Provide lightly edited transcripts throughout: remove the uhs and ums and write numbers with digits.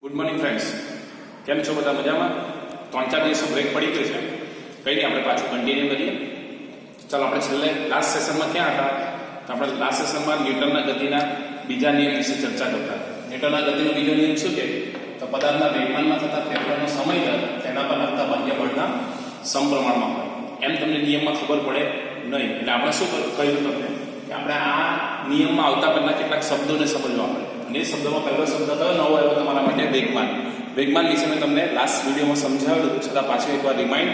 Good morning friends, કેમ છો બધા? મજામાં? 3-4 દિવસનો બ્રેક પડી ગયો છે, કંઈ નહીં, આપણે પાછું કન્ટિન્યુ કરીએ. ચાલો, આપણે છેલ્લે લાસ્ટ સેશનમાં ક્યાં હતા? તો આપણે લાસ્ટ સેશનમાં ન્યૂટનના ગતિના બીજા નિયમ વિશે ચર્ચા કરતા. ન્યૂટનના ગતિનો બીજો નિયમ શું છે? તો પદાર્થના વેગમાનમાં થતા ફેરફારનો સમય દર તેના પર લાગતા બાહ્ય બળના સમપ્રમાણમાં હોય. એમ તમને નિયમમાં ખબર પડે નહીં, એટલે આપણે શું કહ્યું તમને કે આપણે આ નિયમમાં આવતા પહેલા કેટલાક શબ્દોને સમજવા પડે. અને એ શબ્દોમાં પહેલો શબ્દ કયો નવો આવ્યો તમારા માટે? વેગમાન. વેગમાન વિશે મેં તમને લાસ્ટ વિડીયોમાં સમજાવેલું, છતાં પાછું એકવાર રિમાઇન્ડ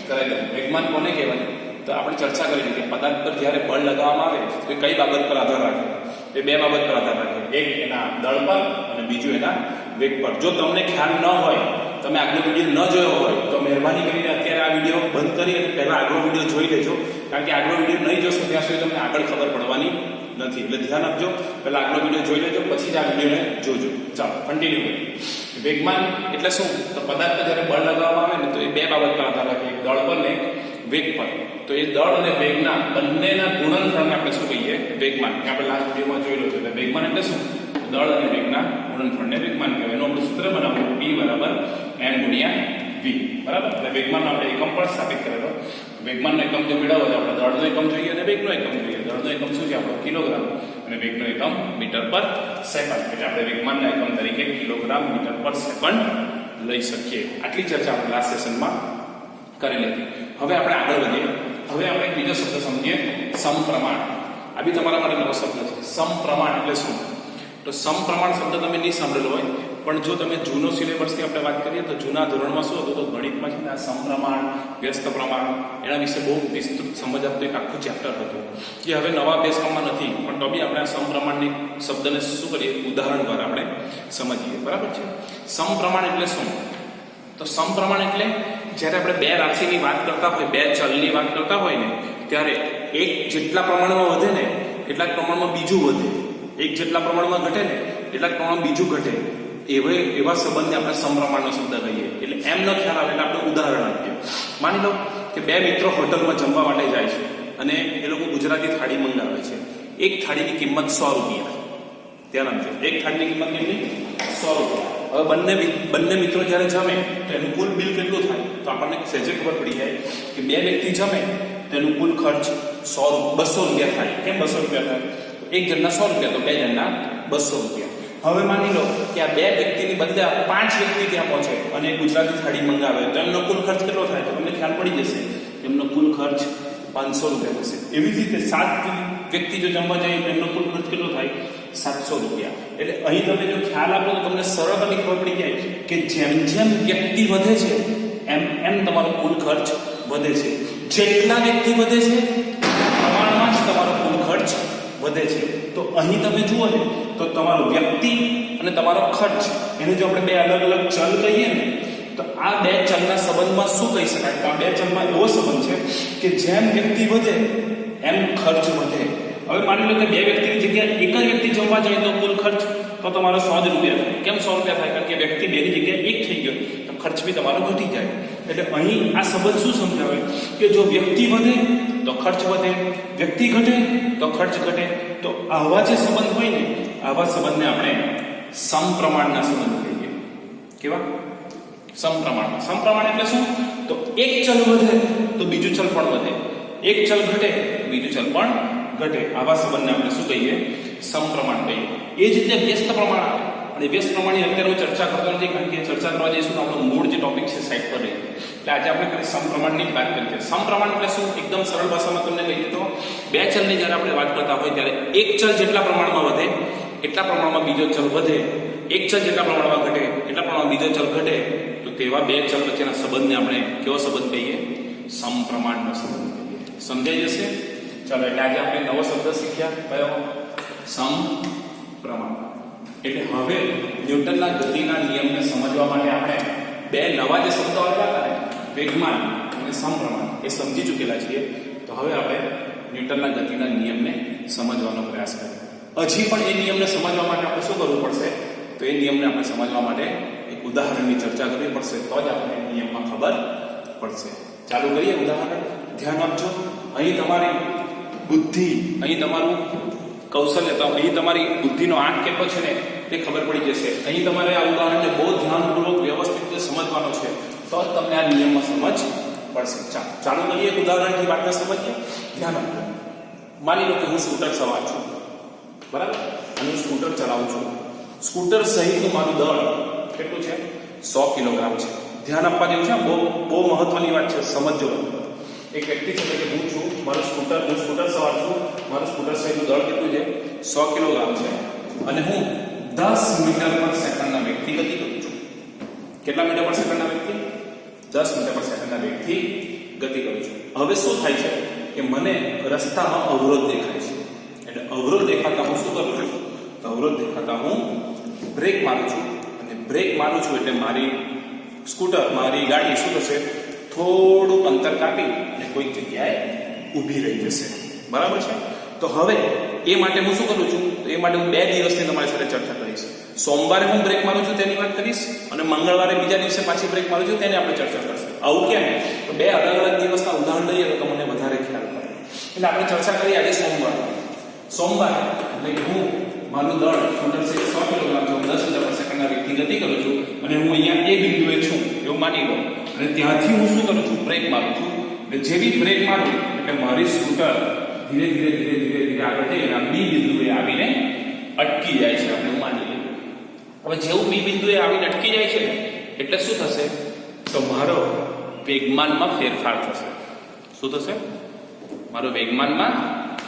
કરાવી દઉં. વેગમાન કોને કહેવાય? તો આપણે ચર્ચા કરી કે પદાર્થ પર જ્યારે બળ લગાવવામાં આવે તો કઈ બાબત પર આધાર રાખે? એ બે બાબત પર આધાર રાખે, એક એના દળ પર અને બીજું એના વેગ પર. જો તમને ખ્યાલ ન હોય, તમે આગલો વિડીયો ન જોયો હોય, તો મહેરબાની કરીને અત્યારે આ વિડીયો બંધ કરી અને પહેલા આગલો વિડીયો જોઈ લેજો, કારણ કે આગલો વિડીયો નહીં જોશો ત્યાં સુધી તમને આગળ ખબર પડવાની નથી. એટલે ધ્યાન આપજો, પહેલા આગલો વિડીયો જોઈ લેજો, પછી જ આ વિડીયોને જોજો. ચાલો, કન્ટિન્યુ કરીએ. વેગમાન એટલે શું? તો પદાર્થ પર જ્યારે બળ લગાવવામાં આવે ને તો એ બે બાબત પર આધાર રાખે, એક દળ પર ને વેગ પર. તો એ દળ અને વેગના બંનેના ગુણનફળને આપણે શું કહીએ? વેગમાન. આપણે લાસ્ટ વિડીયોમાં જોઈ લો છો. એટલે વેગમાન એટલે શું? દળ અને વેગના ગુણનફળને વેગમાન કહેવાય. એનું આપણું સૂત્ર બનાવવું P બરાબર n ગુણ્યા v. બરાબર? એટલે વેગમાનનો આપણે એકમ પણ સ્થાપિત કરેલો. વેગમાનનો એકમ જો મેળવવો તો આપણે દળનો એકમ જોઈએ અને વેગનો એકમ જોઈએ. દળનો એકમ શું છે આપણો? કિલોગ્રામ, અને વેગનો એકમ મીટર પર સેકન્ડ. એટલે આપણે વેગમાનના એકમ તરીકે કિલોગ્રામ મીટર પર સેકન્ડ લઈ શકીએ. આટલી ચર્ચા આપણે લાસ્ટ સેશનમાં કરેલી હતી. હવે આપણે આગળ વધીએ. હવે આપણે એક બીજો શબ્દ સમજીએ, સમપ્રમાણ. આ બી તમારા માટે નવો શબ્દ છે. સમપ્રમાણ એટલે શું? તો સમપ્રમાણ શબ્દ તમે નહીં સાંભળેલો હોય, પણ જો તમે જૂનો સિલેબસની આપણે વાત કરીએ તો જૂના ધોરણમાં શું હતું? તો ગણિતમાં છે ને આ સમપ્રમાણ, વ્યસ્ત પ્રમાણ, એના વિશે બહુ વિસ્તૃત સમજ આપતું એક આખું ચેપ્ટર હતું, જે હવે નવા અભ્યાસક્રમમાં નથી, પણ તો બી આપણે આ સમપ્રમાણની શબ્દને શું કરીએ? ઉદાહરણ દ્વારા આપણે સમજીએ. બરાબર છે? સમપ્રમાણ એટલે શું? તો સમપ્રમાણ એટલે જ્યારે આપણે બે રાશિની વાત કરતા હોય, બે ચલની વાત કરતા હોય ને, ત્યારે એક જેટલા પ્રમાણમાં વધે ને એટલા પ્રમાણમાં બીજું વધે, એક જેટલા પ્રમાણમાં ઘટે ને એટલા પ્રમાણમાં બીજું ઘટે, એવા સંબંધને આપણે સમપ્રમાણનો શબ્દ કહીએ. એટલે એમ ન ખ્યાલ આવે એટલે આપણે ઉદાહરણ આપીએ. માની લો કે બે મિત્રો હોટલમાં જમવા માટે જાય છે અને એ લોકો ગુજરાતી થાળી મંગાવે છે. એક થાળીની કિંમત 100 રૂપિયા. ધ્યાન આપજો, એક થાળીની કિંમત કેટલી? 100 રૂપિયા. હવે બંને મિત્રો જ્યારે જમે તો એનું કુલ બિલ કેટલું થાય? તો આપણને સહેજે ખબર પડી જાય કે બે વ્યક્તિ જમે તો એનું કુલ ખર્ચ 200 રૂપિયા થાય. કેમ 200 રૂપિયા થાય? એક જણના 100 રૂપિયા, તો બે જણના 200 રૂપિયા. હવે માની લો કે આ બે વ્યક્તિની બદલે 5 વ્યક્તિ ત્યાં પહોંચે અને ગુજરાતી થાળી મંગાવે તો એમનો કુલ ખર્ચ કેટલો થાય? તો તમને ખ્યાલ પડી જશે કે એમનો કુલ ખર્ચ 500 રૂપિયા થશે. એવી જ રીતે 7 વ્યક્તિ જો જમવા જાય તો એમનો કુલ ખર્ચ કેટલો થાય? 700 રૂપિયા. એટલે અહીં તમે જો ખ્યાલ આપો તો તમને સરળતાથી ખબર પડી જાય કે જેમ જેમ વ્યક્તિ વધે છે એમ એમ તમારો કુલ ખર્ચ વધે છે. જેટલા વ્યક્તિ વધે છે પ્રમાણમાં જ તમારો કુલ ખર્ચ વધે છે. તો અહીં તમે જુઓ ને તો તમારો વ્યક્તિ અને તમારો ખર્ચ, એને જો આપણે બે અલગ અલગ ચલ કહીએ ને તો આ બે ચલના સંબંધમાં શું કહી શકાય? તો આ બે ચલમાં એવો સંબંધ છે કે જેમ વ્યક્તિ વધે એમ ખર્ચ વધે. હવે માની લો કે બે વ્યક્તિની જગ્યાએ એક જ વ્યક્તિ જમવા જાય તો કુલ ખર્ચ તો તમારો 100 રૂપિયા થાય. કેમ 100 રૂપિયા થાય? કારણ કે વ્યક્તિ બેની જગ્યાએ એક થઈ ગયો તો ખર્ચ બી તમારો ઘટી જાય. એટલે અહીં આ સંબંધ શું સમજાવે કે જો વ્યક્તિ વધે તો ખર્ચ વધે, વ્યક્તિ ઘટે તો ખર્ચ ઘટે. તો આવા જે સંબંધ હોય ને, આવા સંબંધને આપણે સમપ્રમાણના સંબંધ કહીએ. કેવા? સમપ્રમાણ. સમપ્રમાણ એટલે શું? તો એક ચલ વધે તો બીજું ચલ પણ વધે, એક ચલ ઘટે બીજું ચલ પણ ઘટે. આવા સંબંધને આપણે શું કહીએ? સમપ્રમાણ કહીએ. એ જ રીતે વ્યસ્ત પ્રમાણ આવે. અને વ્યસ્ત પ્રમાણની અત્યારે હું ચર્ચા કરતો નથી, કારણ કે ચર્ચા કરવા જઈશું તો આપણો મૂળ જે ટોપિક છે સાઈડ પર રહે. એટલે આજે આપણે ખાલી સમપ્રમાણની જ વાત કરીએ. સમપ્રમાણ એટલે શું? એકદમ સરળ ભાષામાં તમને કહી તો બે ચલની જ્યારે આપણે વાત કરતા હોય ત્યારે એક ચલ જેટલા પ્રમાણમાં વધે એટલા પ્રમાણમાં બીજો ચલ વધે, એક ચલ જેટલા પ્રમાણમાં ઘટે એટલા પ્રમાણમાં બીજો ચલ ઘટે. તો તેવા બે ચલ વચ્ચેના સંબંધને આપણે કેવો સંબંધ કહીએ? સમપ્રમાણનો સંબંધ કહીએ. સમજાઈ જશે? ચાલો, એટલે આજે આપણે નવો શબ્દ શીખ્યા. કયો? સમપ્રમાણ. એટલે હવે ન્યૂટનના ગતિના નિયમને સમજવા માટે આપણે બે નવા જે શબ્દો આવ્યા હતા ને, વેગમાન અને સમપ્રમાણ, એ સમજી ચૂકેલા છીએ. તો હવે આપણે ન્યૂટનના ગતિના નિયમને સમજવાનો પ્રયાસ કરીએ. હજી પણ એ નિયમને સમજવા માટે આપણે શું કરવું પડશે? તો એ નિયમને આપણે સમજવા માટે એક ઉદાહરણની ચર્ચા કરવી પડશે, તો જ આપણે નિયમમાં ખબર પડશે. ચાલુ કરીએ ઉદાહરણ. ધ્યાન આપજો, અહીં તમારી બુદ્ધિ, અહીં તમારું કૌશલ્ય, તો અહીં તમારી બુદ્ધિનો આંક કેટલો છે ને તે ખબર પડી જશે. અહીં તમારે આ ઉદાહરણને બહુ તો જ તમને આ નિયમમાં સમજ પડશે. ચાલો કરીએ એક ઉદાહરણથી વાતને સમજીએ. ધ્યાન આપજો. માની લો કે હું સ્કૂટર સવાર છું, બરાબર, અને હું સ્કૂટર ચલાવું છું. સ્કૂટર સહિતનું મારું દળ કેટલું છે? 100 કિલોગ્રામ છે. ધ્યાન આપવા જેવું છે, બહુ મહત્વની વાત છે, સમજજો. એક વ્યક્તિ છે કે હું છું, હું સ્કૂટર સવાર છું, મારું સ્કૂટર સહિતનું દળ કેટલું છે? 100 કિલોગ્રામ છે, અને હું 10 મીટર પર સેકન્ડના વેગથી ગતિ કરું છું. કેટલા મીટર પર સેકન્ડના વેગથી? 10 મીટર પર સેકન્ડના વેગથી ગતિ કરું છું. હવે શું થાય છે કે મને રસ્તામાં અવરોધ દેખાય છે. એટલે અવરોધ દેખાતા હું શું કરું છું? તો અવરોધ દેખાતા હું બ્રેક મારું છું, અને બ્રેક મારું છું એટલે મારી ગાડી શું થશે? થોડું અંતર કાપી અને કોઈક જગ્યાએ ઊભી રહી જશે. બરાબર છે? તો હવે એ માટે હું શું કરું છું? તો એ માટે હું 2 દિવસની તમારી સાથે ચર્ચા કરીશ. સોમવારે હું બ્રેક મારું છું તેની વાત કરીશ, અને મંગળવારે બીજા દિવસે પાછી બ્રેક મારું છું તેની આપણે ચર્ચા કરશું. આવું કેમ? તો 2 અલગ અલગ દિવસના ઉદાહરણ લઈએ તો મને વધારે ખ્યાલ પડે. એટલે આપણે ચર્ચા કરીએ આજે સોમવાર એટલે કે હું મારું દળ સ્કૂટર 100 કિલોગ્રામ છે, 10 મીટર પર સેકન્ડના વેગથી ગતિ કરું છું, અને હું અહીંયા એ બિંદુએ છું એવું માની લો, અને ત્યાંથી હું શું કરું છું? બ્રેક મારું છું. એટલે જેવી બ્રેક મારું એટલે મારી સ્કૂટર ધીરે ધીરે આગળ જઈને આ બી બિંદુએ આવીને અટકી જાય છે. આપણે માની લઈએ. હવે જેવું બી બિંદુએ આવીને અટકી જાય છે એટલે શું થશે? તો મારો વેગમાનમાં ફેરફાર થશે. શું થશે? મારો વેગમાનમાં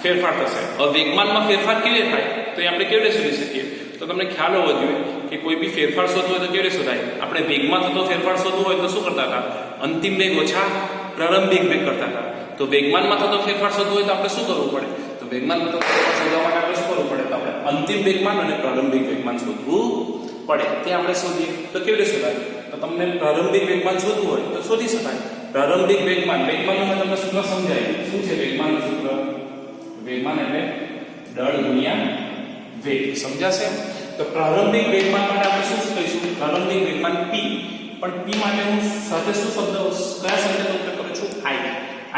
ફેરફાર થશે. હવે વેગમાનમાં ફેરફાર કેવી થાય તો એ આપણે કેવી રીતે શોધી શકીએ? તો તમને ખ્યાલ હોવો જોઈએ કે કોઈ બી ફેરફાર શોધવો હોય તો કેવી રીતે શોધાય? આપણે વેગમાં થતો ફેરફાર શોધવો હોય તો શું કરતા હતા? અંતિમ વેગ ઓછા પ્રારંભિક વેગ કરતા હતા. તો વેગમાનમાં થતો ફેરફાર શોધવો હોય તો આપણે શું કરવું પડે? તો વેગમાનમાં થતો ફેરફાર શોધવા માટે આપણે શું કરવું પડે? તો આપણે અંતિમ વેગમાન અને પ્રારંભિક વેગમાન શોધવું પડે. તે આપણે શોધીએ તો કેવી રીતે શોધાય? તો તમને પ્રારંભિક વેગમાન શોધવું હોય તો શોધી શકાય. પ્રારંભિક વેગમાનનું મેં તમને સૂત્ર સમજાવ્યું. શું છે વેગમાનનું સૂત્ર? વેગમાન એટલે દળ ગુણ્યા વેગ. સમજાશે? તો પ્રારંભિક વેગમાન માટે આપણે શું કહીશું? પ્રારંભિક વેગમાન p. પણ p માટે હું સાથે શું કયા શબ્દનો ઉપયોગ કરું છું?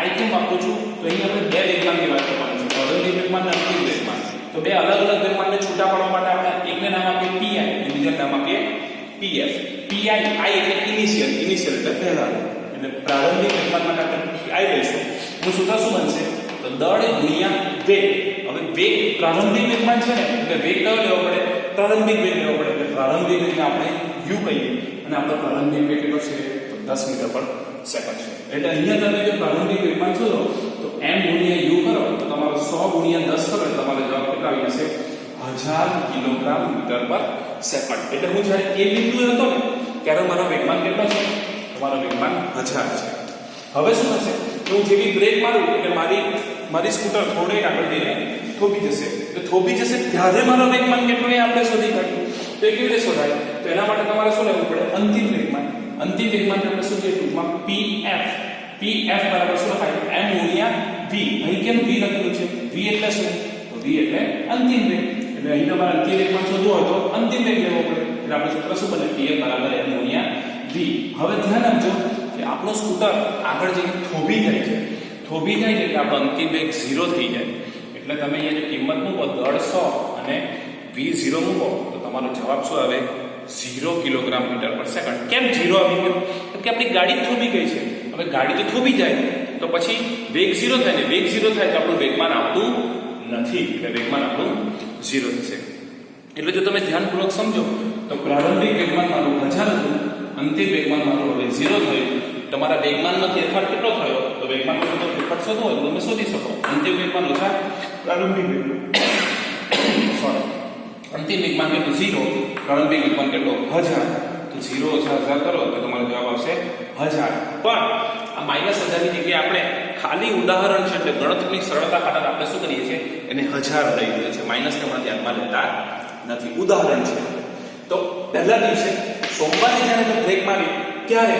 i કેમ વાપરું છું? તો અહીં આપણે 2 વેગમાનની વાત કરવાની છે, પ્રારંભિક વેગમાન અને અંતિમ વેગમાન. તો 2 અલગ અલગ વેગમાનને છૂટા પાડવા માટે આપણે એકને નામ આપીએ pi અને બીજાને નામ આપીએ pf. pi એટલે ઇનિશિયલ એટલે પહેલાનું. એટલે પ્રારંભિક વેગમાન માટે આપણે i લઈશું. એનું સૂત્ર શું બનશે? તો દળ ગુણ્યા વેગ. હવે વેગ પ્રારંભિક વેગમાન છે ને, એટલે વેગ કયો લેવો પડે? પ્રારંભિક વેગ લેવો પડે. એટલે પ્રારંભિક વેગને આપણે u કહીએ, અને આપણો પ્રારંભિક વેગ કેટલો છે? તો 10 મીટર પર સેકન્ડ છે. એટલે અહીંયા તમે જો પ્રારંભિક વેગમાન શોધો તો m ગુણ્યા u કરો તો તમારો 100 ગુણ્યા 10 કરો એટલે તમારો જવાબ કેટલો આવી જશે? 1000 કિલોગ્રામ મીટર પર સેકન્ડ. એટલે હું જ્યારે એ બિંદુએ હતો ને ત્યારે મારો વેગમાન કેટલો છે? તમારો વેગમાન 1000 છે. હવે શું થશે? હું જેવી બ્રેક મારું એટલે મારી સ્કૂટર થોડે આગળ જઈને થોભી જશે. તો થોભી જશે ત્યારે મારો વેગમાન કેટલો એ આપણે શોધી કાઢ્યું. તો એ કેવી રીતે શોધાય? તો એના માટે તમારે શું લેવું પડે? અંતિમ વેગમાન. અંતિમ વેગમાન આપણે શું કહીએ? ટૂંકમાં pf બરાબર શું લખાય? m ગુણ્યા v. અહીં કેમ v લખેલું છે? v એટલે શું? તો v એટલે અંતિમ વેગ. એટલે અહીં તમારે અંતિમ વેગમાન શોધવો હોય તો અંતિમ વેગ લેવો પડે. એટલે આપણે સૂત્ર શું બને? pf બરાબર m ગુણ્યા v. હવે ધ્યાન આપજો કે આપણો સ્કૂટર આગળ જઈને થોભી જાય છે. થોભી જાય એટલે આપણો અંતિમ વેગ 0 થઈ જાય. એટલે તમે અહીંયા જે કિંમત મૂકો દળ 100 અને v0 મૂકો તો તમારો જવાબ શું આવે? 0 કિલોગ્રામ મીટર પર સેકન્ડ. કેમ 0 આવી ગયો? કે આપણી ગાડી થોભી ગઈ છે. હવે ગાડી તો થોભી જાય તો પછી વેગ 0 થાય ને, વેગ 0 થાય તો આપણું વેગમાન આવતું નથી. એટલે વેગમાન આપણું 0 થશે. એટલે જો તમે ધ્યાનપૂર્વક સમજો તો પ્રારંભિક વેગમાન મારું 1000 હતું, અંતિમ વેગમાન મારું હવે 0 થયું. તમારા વેગમાનનો ફેરફાર કેટલો થયો? તો વેગમાનનો ફેરફાર શોધવો હોય તો તમે શોધી શકો. અંતિમ વેગમાન ઓછા પ્રારંભિક વેગમાન અંતિમ વેગમાન કેટલું? 0. પ્રારંભિક વેગમાન કેટલો? 1000. તો 0 ઓછા 1000 કરો તો તમારો જવાબ આવશે 1000. પણ આ -1000 ની જગ્યાએ આપણે ખાલી ઉદાહરણ છે એટલે ગણતરીની સરળતા ખાતર આપણે શું કરીએ છીએ? એને 1000 લઈ લઈએ છીએ. માઇનસને આપણે ધ્યાનમાં લેતા નથી. ઉદાહરણ છે. તો પહેલા દિવસે સોમવારે જ્યારે મેં બ્રેક મારી ત્યારે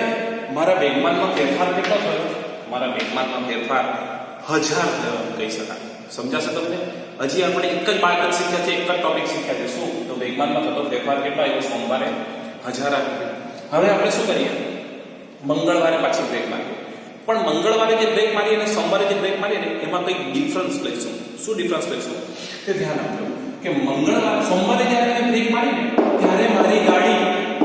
મારા વેગમાનમાં ફેરફાર કેટલો થયો? મારા વેગમાનમાં ફેરફાર 1000 થયો કહી શકાય. સમજાશે તમને? હજી આપણે એક જ બાબત શીખ્યા છે, એક જ ટોપિક શીખ્યા છે. શું? તો વેગમાનમાં થતો ફેરફાર કેટલો આવ્યો? સોમવારે 1000 આવ્યો. હવે આપણે શું કરીએ? મંગળવારે પાછી બ્રેક મારીએ. પણ મંગળવારે જે બ્રેક મારીએ અને સોમવારે જે બ્રેક મારીએ ને એમાં કંઈક ડિફરન્સ લઈશું. શું ડિફરન્સ લઈશું? તે ધ્યાન આપજો કે સોમવારે જ્યારે મેં બ્રેક મારી ને ત્યારે મારી ગાડી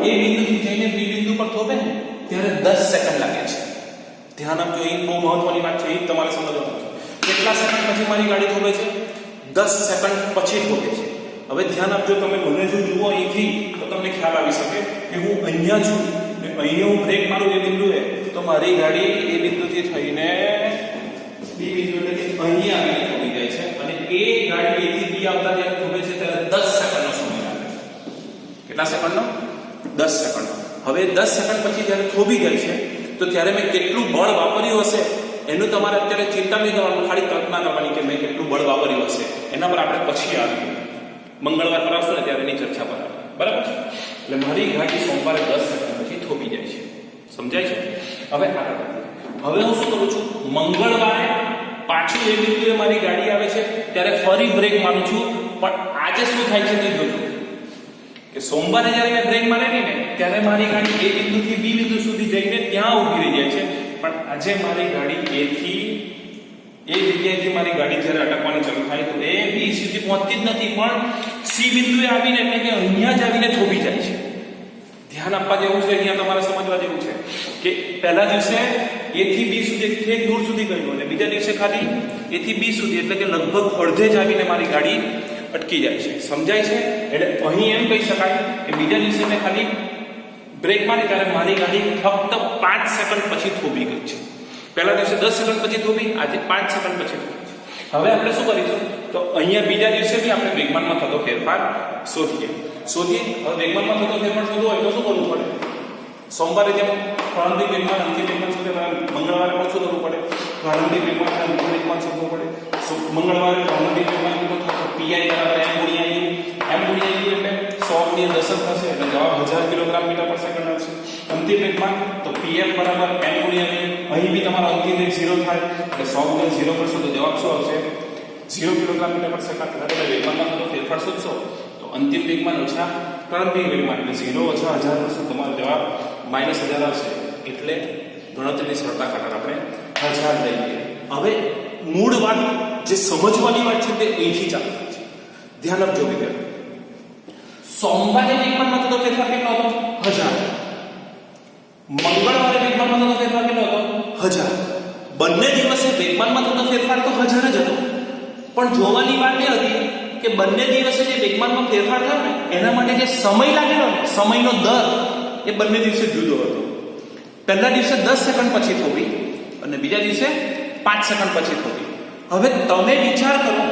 એ બિંદુથી જઈને બી બિંદુ પર થોભે ને ત્યારે 10 સેકન્ડ લાગે છે. ધ્યાન આપજો, એ બહુ મહત્વની વાત છે, એ તમારે સમજવાનું છે. કેટલા સેકન્ડ પછી મારી ગાડી થોભે છે? 10 સેકન્ડ પછી થોભે છે. હવે ધ્યાન આપજો, તમે મને જો જુઓ અહીંથી તો તમને ખ્યાલ આવી શકે કે હું અહીંયા છું ને અહીંયા હું બ્રેક મારું એ બિંદુએ તો મારી ગાડી એ બિંદુથી થઈને બી બિંદુ એટલે કે અહીંયા આવીને થોભી જાય છે અને એ ગાડી એથી બી આવતા જ્યારે થોભે છે ત્યારે 10 સેકન્ડનો સમય લાગે છે. કેટલા સેકન્ડનો? 10 સેકન્ડ. હવે 10 સેકન્ડ પછી જ્યારે થોભી જાય છે તો ત્યારે મેં કેટલું બળ વાપર્યું હશે એનું તમારે અત્યારે ચિંતા નહીં કરવાનું, ખાલી કલ્પના કરવાની કે મેં કેટલું બળ વાપર્યું હશે. એના પર આપણે પછી આવીએ, મંગળવાર પર આવશું ને ત્યારે એની ચર્ચા પર બરાબર છે. એટલે મારી ગાડી સોમવારે 10 સેકન્ડ પછી થોભી જાય છે. સમજાય છે? હવે હવે હું શું કરું છું? મંગળવારે પાછું એ બિંદુએ મારી ગાડી આવે છે ત્યારે ફરી બ્રેક મારું છું. પણ આજે શું થાય છે તે જોજો કે સોમવારે જ્યારે મેં બ્રેક મારેલી ને ત્યારે મારી ગાડી એ બિંદુથી બી બિંદુ સુધી જઈને ત્યાં ઊભી રહી જાય છે. પણ આજે મારી ગાડી એ જગ્યાએથી મારી ગાડી જ્યારે અટકવાની ચાલુ થાય તો એ બી સુધી પહોંચતી જ નથી, પણ સી બિંદુએ આવીને એટલે કે અહીંયા જ આવીને થોભી જાય છે. ધ્યાન આપવા જેવું છે, અહીંયા તમારે સમજવા જેવું છે કે પહેલા દિવસે એ થી બી સુધી ઠેક દૂર સુધી ગયો અને બીજા દિવસે ખાલી એ થી બી સુધી એટલે કે લગભગ અડધે જ આવીને મારી ગાડી અટકી જાય છે. સમજાય છે? એટલે અહીં એમ કહી શકાય કે બીજા દિવસે મેં ખાલી બ્રેક મારી ત્યારે મારી ગાડી ફક્ત 5 સેકન્ડ પછી થોભી ગઈ છે. પહેલા દિવસે 10 સેકન્ડ પછી થોભી, આજે 5 સેકન્ડ પછી થોભી છે. હવે આપણે શું કરીશું તો અહીંયા બીજા દિવસે બી આપણે વેગમાનમાં થતો ફેરફાર શોધીએ. હવે વેગમાનમાં થતો ફેરફાર શોધવો હોય તો શું કરવું પડે? સોમવારે જેમ પ્રારંભિક વેગમાન અંતિમ વેગમાન શોધે મંગળવારે પણ શું કરવું પડે? પ્રારંભિક વેગમાન અને અંતિમ વેગમાન શોધવું પડે. મંગળવારે પ્રારંભિક વેગમાન કેટલો થશે? પીઆઈ બરાબર m ગુણ્યા u. m ગુણ્યા u એટલે 100 ગુણ્યા 10 થશે એટલે જવાબ 1000 કિલોગ્રામ મીટર પર સેકન્ડ આવશે. અંતિમ વેગમાન તો pm બરાબર m ગુણ્યા v. અહીં બી તમારો અંતિમ વેગ 0 થાય એટલે 100 ગુણ્યા 0 કરશો તો જવાબ શું આવશે? 0 કિલોગ્રામ મીટર પર સેકન્ડ. એટલે વેગમાનમાં થતો ફેરફાર શોધશો તો અંતિમ વેગમાન ઓછા પ્રારંભિક વેગમાન એટલે 0 ઓછા 1000 કરશો તમારો જવાબ -1000 આવશે. એટલે ગણતરીની સરળતા ખાતર આપણે 1000 લઈએ. હવે મૂળ વાત જે સમજવાની વાત છે તે અહીંથી ચાલુ થાય છે. ધ્યાન આપજો વિદ્યાર્થીઓ. સોમવારે વેગમાનમાં થતો ફેરફાર કેટલો હતો? 1000. મંગળવારે વેગમાનમાં થતો ફેરફાર કેટલો હતો? 1000. બંને દિવસે વેગમાનમાં થતો ફેરફાર તો 1000 જ હતો. પણ જોવાની વાત એ હતી કે બંને દિવસે જે વેગમાનમાં ફેરફાર થયો ને એના માટે જે સમય લાગેલો ને સમયનો દર એ બંને દિવસે જુદો હતો. પહેલા દિવસે 10 સેકન્ડ પછી થોભી અને બીજા દિવસે 5 સેકન્ડ પછી થોભી. હવે તમે વિચાર કરો,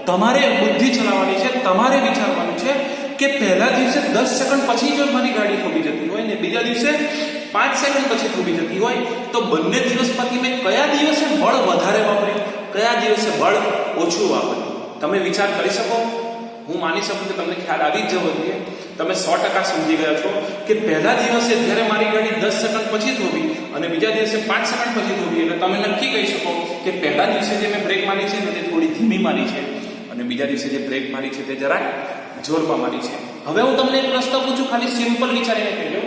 તમારે બુદ્ધિ ચલાવવાની છે, તમારે વિચારવાનું છે કે પહેલા દિવસે 10 સેકન્ડ પછી જો મારી ગાડી થોભી જતી હોય ને બીજા દિવસે 5 સેકન્ડ પછી થોભી જતી હોય તો બંને દિવસ પછી મેં કયા દિવસે બળ વધારે વાપર્યું, કયા દિવસે બળ ઓછું વાપર્યું? તમે વિચાર કરી શકો? હું માની શકું કે તમને ખ્યાલ આવી જ જવો જોઈએ. તમે 100% સમજી ગયા છો કે પહેલા દિવસે જ્યારે મારી ગાડી 10 સેકન્ડ પછી થોભી અને બીજા દિવસે 5 સેકન્ડ પછી થોભી એટલે તમે નક્કી કહી શકો કે પહેલા દિવસે જે મેં બ્રેક મારી છે ને તે થોડી ધીમી મારી છે અને બીજા દિવસે જે બ્રેક મારી છે તે જરાક જોરમાં મારી છે. હવે હું તમને એક પ્રશ્ન પૂછું, ખાલી સિમ્પલ વિચારીને કહેજો.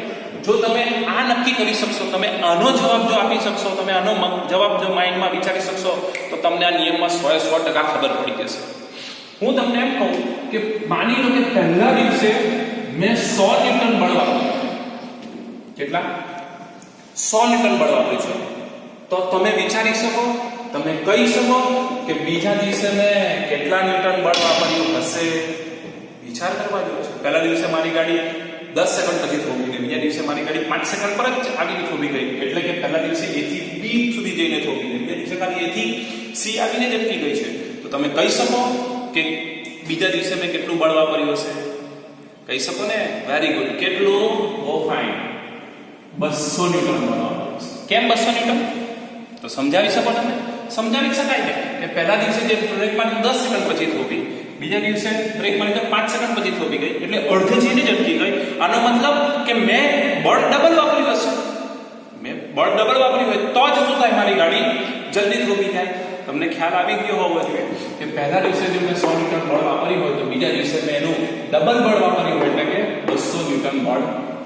જો તમે આ નક્કી કરી શકશો, તમે આનો જવાબ જો આપી શકશો, તમે આનો જવાબ જો માઇન્ડમાં વિચારી શકશો તો તમને આ નિયમમાં 100% ખબર પડી જશે. હું તમને એમ કહું કે માની લો કે પહેલા દિવસે મેં 100 ન્યૂટન બળ વાપર્યું. કેટલા? 100 ન્યૂટન બળ વાપર્યું છે. તો તમે વિચારી શકો, તમે કહી શકો કે બીજા દિવસે મેં કેટલા ન્યૂટન બળ વાપર્યું હશે? વિચાર કરવા જેવો છે. પહેલા દિવસે મારી ગાડી 10 સેકન્ડ પછી થોભી ગઈ, બીજા દિવસે મારી ગાડી 5 સેકન્ડ પર જ આવીને થોભી ગઈ એટલે કે પહેલા દિવસે a થી b સુધી જઈને થોભી ગઈ, બીજા દિવસે ખાલી a થી c આવીને જ અટકી ગઈ છે. તો તમે કહી શકો કે બીજા દિવસે મેં કેટલું બળ વાપર્યું હશે? કહી શકો ને? Very good. કેટલું? ઓ ફાઇન, 200 ન્યૂટન બળ વાપર્યું છે. કેમ 200 ન્યૂટન? તો સમજાવી શકો તમે? સમજાવી શકાય ને કે પહેલા દિવસે જે બ્રેક મારી 10 સેકન્ડ પછી થોભી, બીજા દિવસે બ્રેક મારી તો 5 સેકન્ડ પછી થોભી ગઈ એટલે અડધે જઈને જ અટકી ગઈ. આનો મતલબ કે મેં બળ ડબલ વાપર્યું હશે. મેં બળ ડબલ વાપર્યું હોય તો જ શું થાય? મારી ગાડી જલ્દી થોભી જાય. તમને ખ્યાલ આવી ગયો હોવો જોઈએ કે પહેલા દિવસે જો મેં 100 ન્યૂટન બળ વાપર્યું હોય તો બીજા દિવસે મેં એનું ડબલ બળ વાપર્યું હોય એટલે કે 200 ન્યૂટન બળ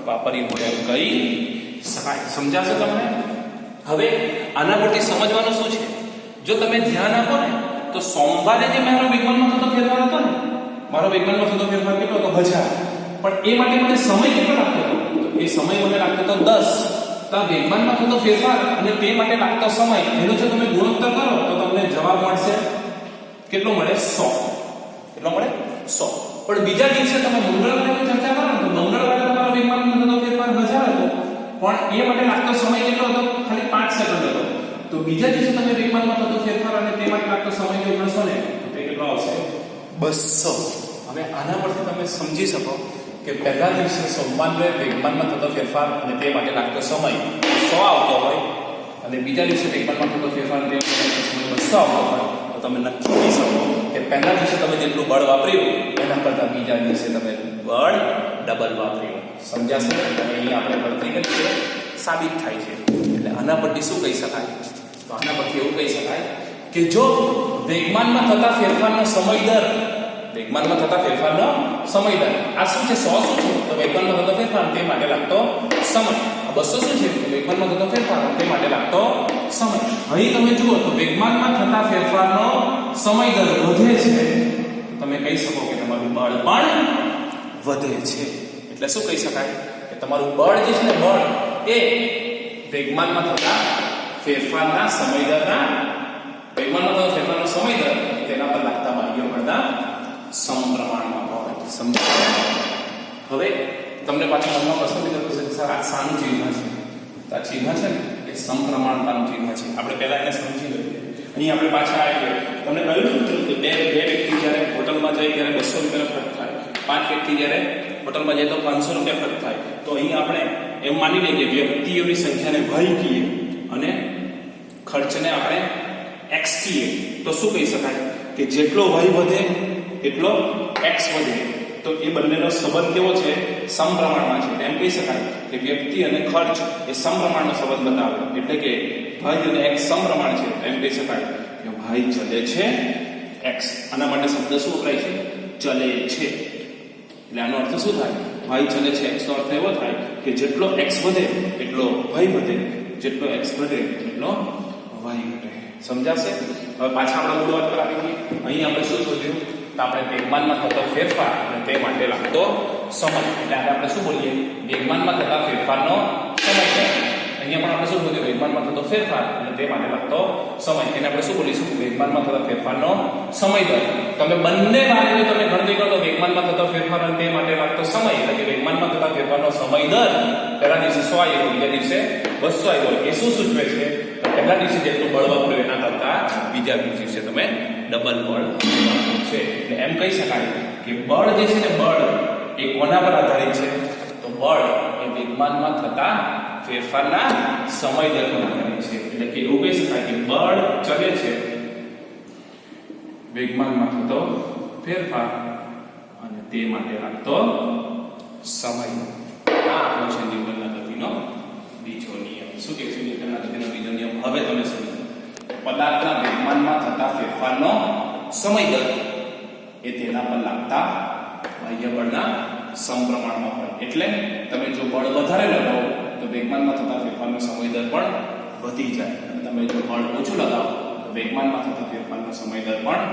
વાપર્યું હોય એમ કહી શકાય. સમજાશે તમને? હવે આના પરથી સમજવાનું શું છે? જો તમે ધ્યાન આપો ને તો સોમવારે જે મારો વેગમાનમાં થતો ફેરફાર હતો ને, મારો વેગમાનમાં થતો ફેરફાર કેટલો હતો? 1000. પણ એ માટે મને સમય કેટલો લાગતો હતો? એ સમય મને લાગતો હતો 10. તો આ વેગમાનમાં થતો ફેરફાર અને તે માટે લાગતો સમય એનો જો તમે ગુણોત્તર કરો તો તમને જવાબ મળશે કેટલો મળે 100. કેટલો મળે 100. પણ બીજા દિવસે તમે મંગળવારે ચર્ચા કરો ને તો મંગળવારે તમારો વેગમાનમાં થતો ફેરફાર 1000 હતો પણ એ માટે લાગતો સમય કેટલો હતો ખાલી 5 સેકન્ડ હતો. તો બીજા દિવસે તમે વેગમાનમાં થતો ફેરફાર અને તે માટે લાગતો સમય જો ગણશો ને તો તે કેટલો આવશે 200. હવે આના પરથી તમે સમજી શકો કે પહેલા દિવસે સોમવારે વેગમાનમાં થતો ફેરફાર અને તે માટે લાગતો સમય 100 આવતો હોય અને બીજા દિવસે વેગમાનમાં થતો ફેરફાર અને તે માટે લાગતો સમય 200 આવતો હોય તો તમે નક્કી કરી શકો કે પહેલા દિવસે તમે જેટલું બળ વાપર્યું એના કરતાં બીજા દિવસે તમે બળ ડબલ વાપર્યું. સમજાશે? અને અહીં આપણે ગણતરી કરીએ સાબિત થાય છે. એટલે આના પરથી શું કહી શકાય? તો આના પરથી એવું કહી શકાય કે જો વેગમાનમાં થતા ફેરફારનો સમય દર વેગમાનમાં થતા ફેરફારનો સમય દર આ શું છે 100 શું છે તો વેગમાનમાં થતો ફેરફાર તે માટે લાગતો સમય. આ 200 શું છે તો વેગમાનમાં થતો ફેરફાર તે માટે લાગતો સમય. અહીં તમે જુઓ તો વેગમાનમાં થતા ફેરફારનો સમય દર વધે છે તમે કહી શકો કે તમારું બળ પણ વધે છે. એટલે શું કહી શકાય કે તમારું બળ જે છે ને બળ એ વેગમાનમાં થતા ફેરફારના સમય દરના વેગમાનમાં થતા ફેરફારનો સમય દર તેના પર લાગતા બાહ્ય બળના સમપ્રમાણમાં હોય. સમજાય? હવે તમને પાછું મનમાં પ્રશ્ન થશે કે સર આ શાનું ચિહ્ન છે? તો આ ચિહ્ન છે ને એ સમપ્રમાણતાનું ચિહ્ન છે. આપણે પહેલા એને સમજી લઈએ. અહીં આપણે પાછા આવીએ. તમને કહ્યું કે બે વ્યક્તિ જ્યારે હોટલમાં જાય ત્યારે 200 રૂપિયાનો ખર્ચ થાય. 5 વ્યક્તિ જ્યારે હોટલમાં જાય તો 500 રૂપિયા ખર્ચ થાય. તો અહીં આપણે એમ માની લઈએ કે વ્યક્તિઓની સંખ્યાને y કહીએ અને ખર્ચને આપણે x કહીએ તો શું કહી શકાય કે જેટલો y વધે એટલો x વધે. તો એ બંનેનો સંબંધ કેવો છે? સમપ્રમાણમાં છે. એમ કહી શકાય કે વ્યક્તિ અને ખર્ચ એ સમપ્રમાણનો સંબંધ બતાવે. એટલે કે y અને x સમપ્રમાણ છે. એમ કહી શકાય કે y ચલે છે x. આના માટે શબ્દ શું વપરાય છે? ચલે છે. એટલે આનો અર્થ શું થાય? y ચલે છે x નો અર્થ એવો થાય કે જેટલો x વધે એટલો y વધે, જેટલો x ઘટે એટલો y ઘટે. સમજાશે? હવે પાછા આપણા મૂળ વાત પર આવી ગઈ. અહીં આપણે શું શોધ્યું? તો આપણે વેગમાનમાં થતો ફેરફાર અને તે માટે લાગતો સમય. એટલે આપણે શું બોલીએ? વેગમાનમાં થતા ફેરફારનો સમય. અહીંયા પણ આપણે શું શોધ્યું? વેગમાનમાં થતો ફેરફાર અને તે માટે લાગતો સમય. એને આપણે શું બોલીશું? વેગમાનમાં થતા ફેરફારનો સમય દર. તમે બંને બાજુએ તમે ગણતરી કરો તો વેગમાનમાં થતો ફેરફાર અને તે માટે લાગતો સમય એટલે કે વેગમાનમાં થતા ફેરફારનો સમય દર પહેલા દિવસે 100 આવ્યો, બીજા દિવસે 200 આવ્યો. એ શું સૂચવે છે? પહેલા દિવસે જેટલું બળ વાપર્યું એના કરતાં બીજા દિવસે તમે ડબલ બળ વાપર્યું છે. એટલે એમ કહી શકાય કે બળ જે છે ને બળ એ કોના પર આધારિત છે? તો બળ એ વેગમાનમાં થતા ફેરફારના સમય દર પર આધારિત છે. એટલે કે એવું કહી શકાય કે બળ ચલે છે વેગમાનમાં થતો ફેરફાર અને તે માટે લાગતો સમય. આ આપણો છે ન્યૂટનના ગતિનો બીજો નિયમ. શું કહે છે ન્યૂટનના ગતિનો બીજો નિયમ? હવે તમે સમજો. પદાર્થના વેગમાનમાં થતા ફેરફારનો સમય દર એ તેના પર લાગતા બાહ્ય બળના સમપ્રમાણમાં હોય. એટલે તમે જો બળ વધારે લગાવો તો વેગમાનમાં થતા ફેરફારનો સમય દર પણ વધી જાય અને તમે જો બળ ઓછું લગાવો તો વેગમાનમાં થતા ફેરફારનો સમય દર પણ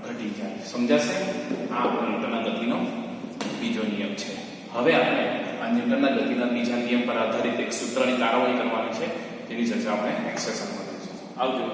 ઘટી જાય. સમજાશે? આ ન્યૂટનના ગતિનો બીજો નિયમ છે. હવે આપણે આ ન્યૂટનના ગતિના બીજા નિયમ પર આધારિત એક સૂત્રની તારવણી કરવાની છે. તેની ચર્ચા આપણે એક્સરસાઇઝમાં કરીશું. આવજો.